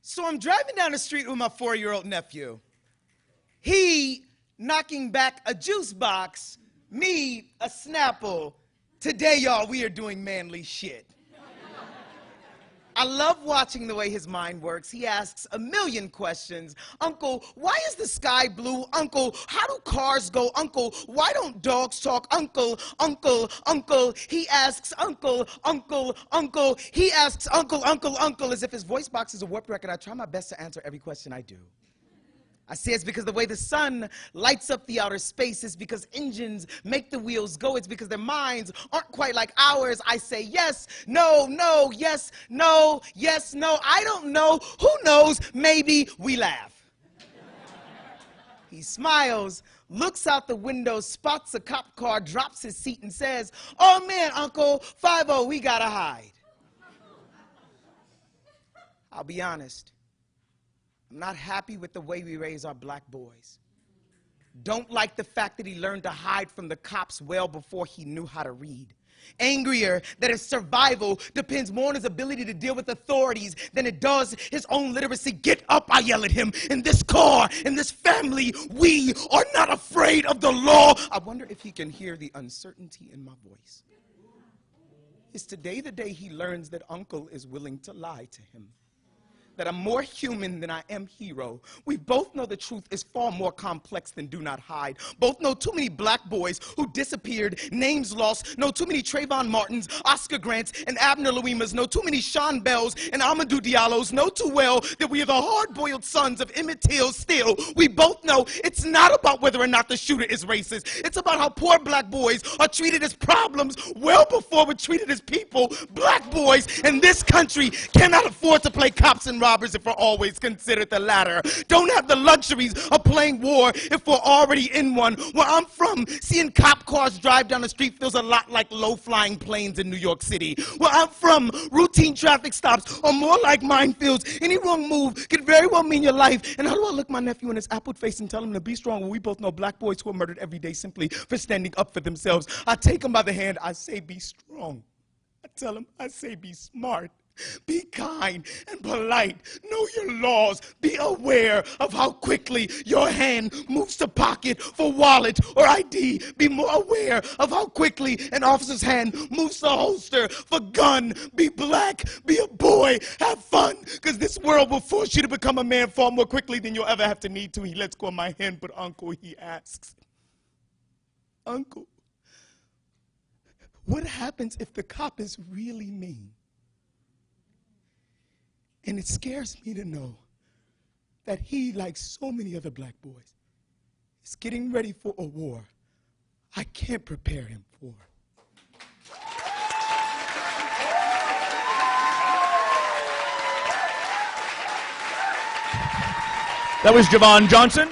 So I'm driving down the street with my 4-year-old nephew. He knocking back a juice box, me a Snapple. Today, y'all, we are doing manly shit. I love watching the way his mind works. He asks a million questions. Uncle, why is the sky blue? Uncle, how do cars go? Uncle, why don't dogs talk? Uncle, uncle, uncle. He asks uncle, uncle, uncle. He asks uncle, uncle, uncle, as if his voice box is a warped record. I try my best to answer every question I do. I say it's because the way the sun lights up the outer space is because engines make the wheels go. It's because their minds aren't quite like ours. I say yes, no, no, yes, no, yes, no. I don't know. Who knows? Maybe. We laugh. He smiles, looks out the window, spots a cop car, drops his seat and says, "Oh man, Uncle, 5-0, we gotta hide." I'll be honest. I'm not happy with the way we raise our black boys. Don't like the fact that he learned to hide from the cops well before he knew how to read. Angrier that his survival depends more on his ability to deal with authorities than it does his own literacy. Get up, I yell at him. In this car, in this family, we are not afraid of the law. I wonder if he can hear the uncertainty in my voice. Is today the day he learns that Uncle is willing to lie to him? That I'm more human than I am hero. We both know the truth is far more complex than do not hide. Both know too many black boys who disappeared, names lost, know too many Trayvon Martins, Oscar Grants, and Abner Louimas, know too many Sean Bells and Amadou Diallos, know too well that we are the hard-boiled sons of Emmett Till. Still, we both know it's not about whether or not the shooter is racist. It's about how poor black boys are treated as problems well before we're treated as people. Black boys in this country cannot afford to play cops and robbers if we're always considered the latter. Don't have the luxuries of playing war if we're already in one. Where I'm from, seeing cop cars drive down the street feels a lot like low-flying planes in New York City. Where I'm from, routine traffic stops are more like minefields. Any wrong move could very well mean your life. And how do I look my nephew in his apple face and tell him to be strong when we both know black boys who are murdered every day simply for standing up for themselves? I take him by the hand, I say be strong. I tell him, I say be smart. Be kind and polite. Know your laws. Be aware of how quickly your hand moves to pocket for wallet or ID. Be more aware of how quickly an officer's hand moves to holster for gun. Be black. Be a boy. Have fun. Because this world will force you to become a man far more quickly than you'll ever have to need to. He lets go of my hand, but Uncle, he asks, Uncle, what happens if the cop is really mean? And it scares me to know that he, like so many other black boys, is getting ready for a war I can't prepare him for. That was Javon Johnson.